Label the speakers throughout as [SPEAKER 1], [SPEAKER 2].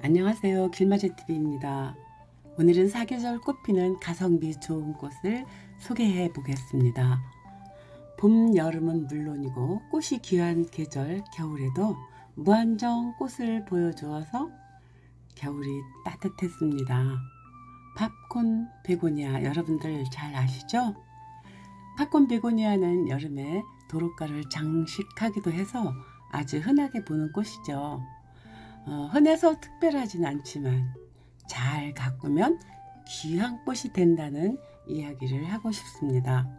[SPEAKER 1] 안녕하세요. 길마제TV입니다. 오늘은 사계절 꽃피는 가성비 좋은 꽃을 소개해 보겠습니다. 봄, 여름은 물론이고 꽃이 귀한 계절 겨울에도 무한정 꽃을 보여주어서 겨울이 따뜻했습니다. 팝콘 베고니아 여러분들 잘 아시죠? 팝콘 베고니아는 여름에 도로가를 장식하기도 해서 아주 흔하게 보는 꽃이죠. 흔해서 특별하진 않지만 잘 가꾸면 귀한 꽃이 된다는 이야기를 하고 싶습니다.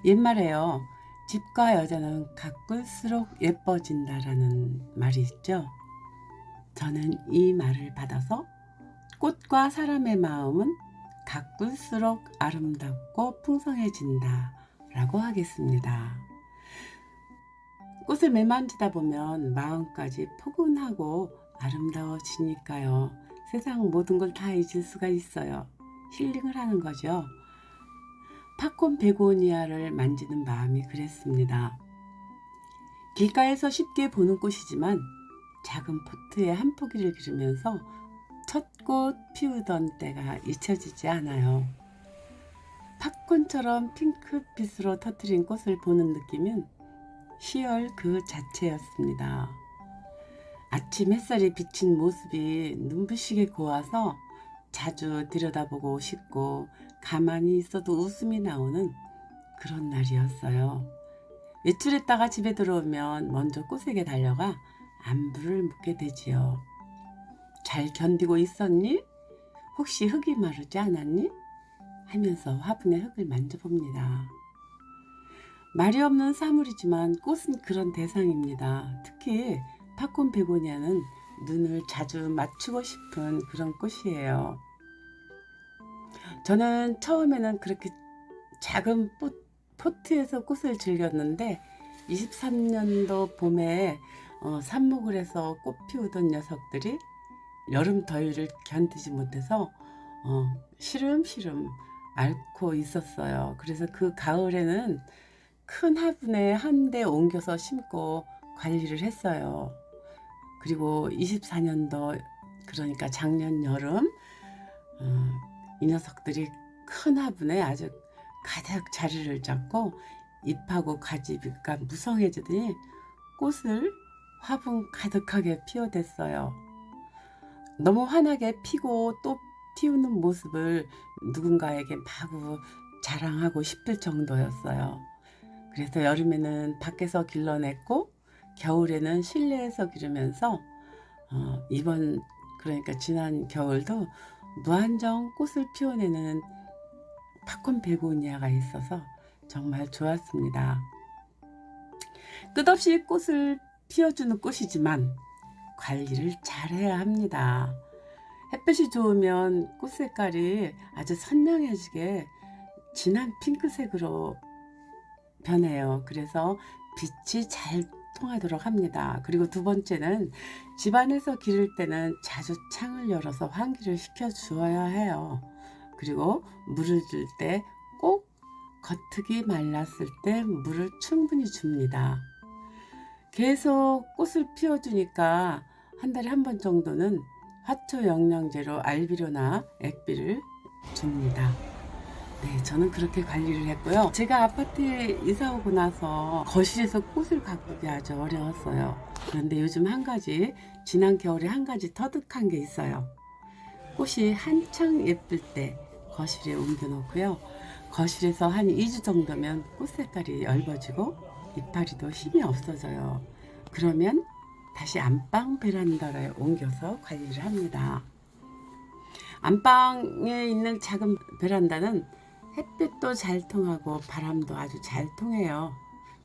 [SPEAKER 1] 옛말에요. 집과 여자는 가꿀수록 예뻐진다라는 말이 있죠. 저는 이 말을 받아서 꽃과 사람의 마음은 가꿀수록 아름답고 풍성해진다 라고 하겠습니다. 꽃을 매만지다 보면 마음까지 포근하고 아름다워지니까요. 세상 모든 걸 다 잊을 수가 있어요. 힐링을 하는 거죠. 팝콘 베고니아를 만지는 마음이 그랬습니다. 길가에서 쉽게 보는 꽃이지만 작은 포트에 한 포기를 기르면서 첫 꽃 피우던 때가 잊혀지지 않아요. 팝콘처럼 핑크빛으로 터트린 꽃을 보는 느낌은 희열 그 자체였습니다. 아침 햇살이 비친 모습이 눈부시게 고와서 자주 들여다보고 싶고 가만히 있어도 웃음이 나오는 그런 날이었어요. 외출했다가 집에 들어오면 먼저 꽃에게 달려가 안부를 묻게 되지요. 잘 견디고 있었니? 혹시 흙이 마르지 않았니? 하면서 화분에 흙을 만져봅니다. 말이 없는 사물이지만 꽃은 그런 대상입니다. 특히 팝콘 베고니아는 눈을 자주 맞추고 싶은 그런 꽃이에요. 저는 처음에는 그렇게 작은 포트에서 꽃을 즐겼는데 23년도 봄에 삽목을 해서 꽃 피우던 녀석들이 여름 더위를 견디지 못해서 시름시름 앓고 있었어요. 그래서 그 가을에는 큰 화분에 한 대 옮겨서 심고 관리를 했어요. 그리고 24년도 그러니까 작년 여름 이 녀석들이 큰 화분에 아주 가득 자리를 잡고 잎하고 가지가 무성해지더니 꽃을 화분 가득하게 피워댔어요. 너무 환하게 피고 또 튀우는 모습을 누군가에게 마구 자랑하고 싶을 정도였어요. 그래서 여름에는 밖에서 길러냈고 겨울에는 실내에서 기르면서 이번 그러니까 지난 겨울도 무한정 꽃을 피워내는 팝콘 베고니아가 있어서 정말 좋았습니다. 끝없이 꽃을 피워주는 꽃이지만 관리를 잘해야 합니다. 햇볕이 좋으면 꽃 색깔이 아주 선명해지게 진한 핑크색으로 변해요. 그래서 빛이 잘 통하도록 합니다. 그리고 두 번째는 집안에서 기를 때는 자주 창을 열어서 환기를 시켜 주어야 해요. 그리고 물을 줄 때 꼭 겉흙이 말랐을 때 물을 충분히 줍니다. 계속 꽃을 피워주니까 한 달에 한 번 정도는 화초 영양제로 알비료나 액비를 줍니다. 네, 저는 그렇게 관리를 했고요. 제가 아파트에 이사 오고 나서 거실에서 꽃을 가꾸기 아주 어려웠어요. 그런데 요즘 한 가지, 지난 겨울에 한 가지 터득한 게 있어요. 꽃이 한창 예쁠 때 거실에 옮겨 놓고요. 거실에서 한 2주 정도면 꽃 색깔이 엷어지고 이파리도 힘이 없어져요. 그러면 다시 안방 베란다에 옮겨서 관리를 합니다. 안방에 있는 작은 베란다는 햇빛도 잘 통하고 바람도 아주 잘 통해요.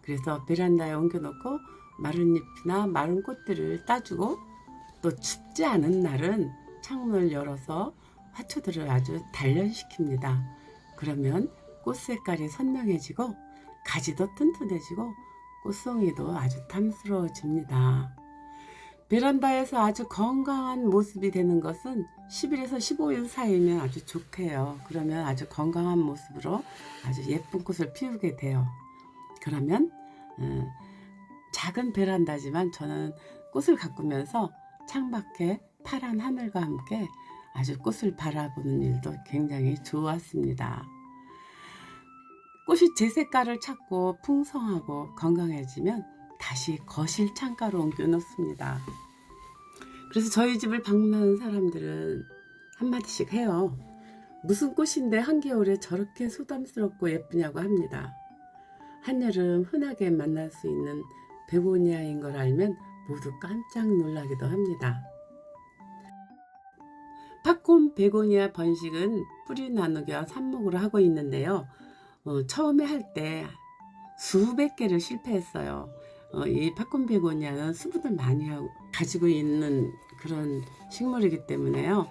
[SPEAKER 1] 그래서 베란다에 옮겨놓고 마른 잎이나 마른 꽃들을 따주고 또 춥지 않은 날은 창문을 열어서 화초들을 아주 단련시킵니다. 그러면 꽃 색깔이 선명해지고 가지도 튼튼해지고 꽃송이도 아주 탐스러워집니다. 베란다에서 아주 건강한 모습이 되는 것은 10일에서 15일 사이면 아주 좋게요. 그러면 아주 건강한 모습으로 아주 예쁜 꽃을 피우게 돼요. 그러면 작은 베란다지만 저는 꽃을 가꾸면서 창밖에 파란 하늘과 함께 아주 꽃을 바라보는 일도 굉장히 좋았습니다. 꽃이 제 색깔을 찾고 풍성하고 건강해지면 다시 거실 창가로 옮겨 놓습니다. 그래서 저희 집을 방문하는 사람들은 한마디씩 해요. 무슨 꽃인데 한겨울에 저렇게 소담스럽고 예쁘냐고 합니다. 한여름 흔하게 만날 수 있는 베고니아인 걸 알면 모두 깜짝 놀라기도 합니다. 팝콘 베고니아 번식은 뿌리 나누기와 삽목으로 하고 있는데요. 처음에 할 때 수백 개를 실패했어요. 이 팝콘 베고니아는 수분을 많이 가지고 있는 그런 식물이기 때문에요.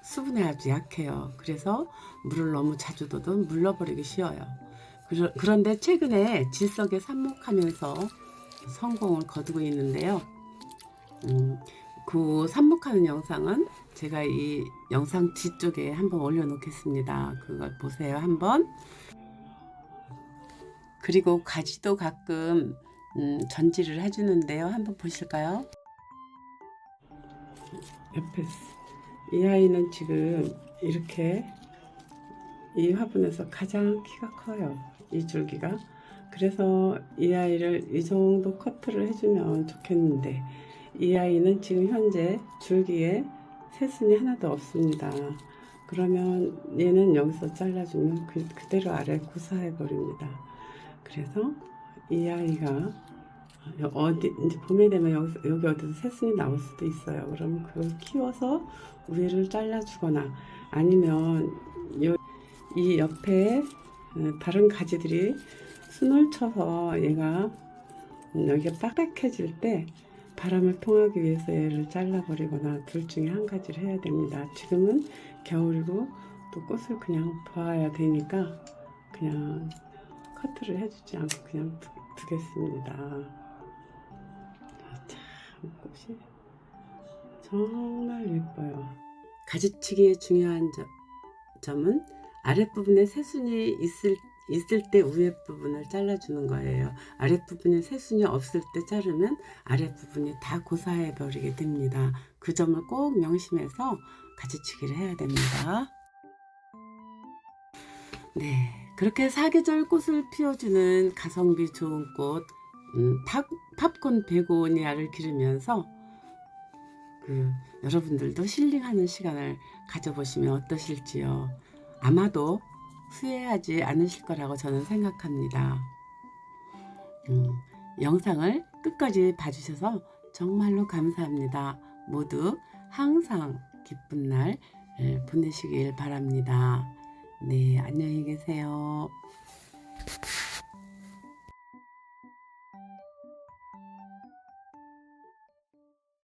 [SPEAKER 1] 수분에 아주 약해요. 그래서 물을 너무 자주 둬도 물러버리기 쉬워요. 그런데 최근에 질석에 삽목하면서 성공을 거두고 있는데요. 그 삽목하는 영상은 제가 이 영상 뒤쪽에 한번 올려놓겠습니다. 그걸 보세요 한번. 그리고 가지도 가끔 전지를 해주는데요. 한번 보실까요? 옆에 이 아이는 지금 이렇게 이 화분에서 가장 키가 커요. 이 줄기가. 그래서 이 아이를 이 정도 커트를 해주면 좋겠는데 이 아이는 지금 현재 줄기에 새순이 하나도 없습니다. 그러면 얘는 여기서 잘라주면 그대로 아래 고사해 버립니다. 그래서 이 아이가 어디 이제 봄에 되면 여기 어디서 새순이 나올 수도 있어요. 그러면 그걸 키워서 위를 잘라주거나 아니면 이 옆에 다른 가지들이 순을 쳐서 얘가 여기가 빡빡해질 때 바람을 통하기 위해서 얘를 잘라버리거나 둘 중에 한 가지를 해야 됩니다. 지금은 겨울이고 또 꽃을 그냥 봐야 되니까 그냥 커트를 해주지 않고 그냥 두겠습니다. 참 꽃이 정말 예뻐요. 가지치기의 중요한 점은 아랫부분에 새순이 있을 때 위에 부분을 잘라주는 거예요. 아랫부분에 새순이 없을 때 자르면 아랫부분이 다 고사해 버리게 됩니다. 그 점을 꼭 명심해서 가지치기를 해야 됩니다. 네, 그렇게 사계절 꽃을 피워주는 가성비 좋은 꽃 팝콘 베고니아를 기르면서 여러분들도 힐링하는 시간을 가져보시면 어떠실지요. 아마도 후회하지 않으실 거라고 저는 생각합니다. 영상을 끝까지 봐주셔서 정말로 감사합니다. 모두 항상 기쁜 날 보내시길 바랍니다. 네, 안녕히 계세요.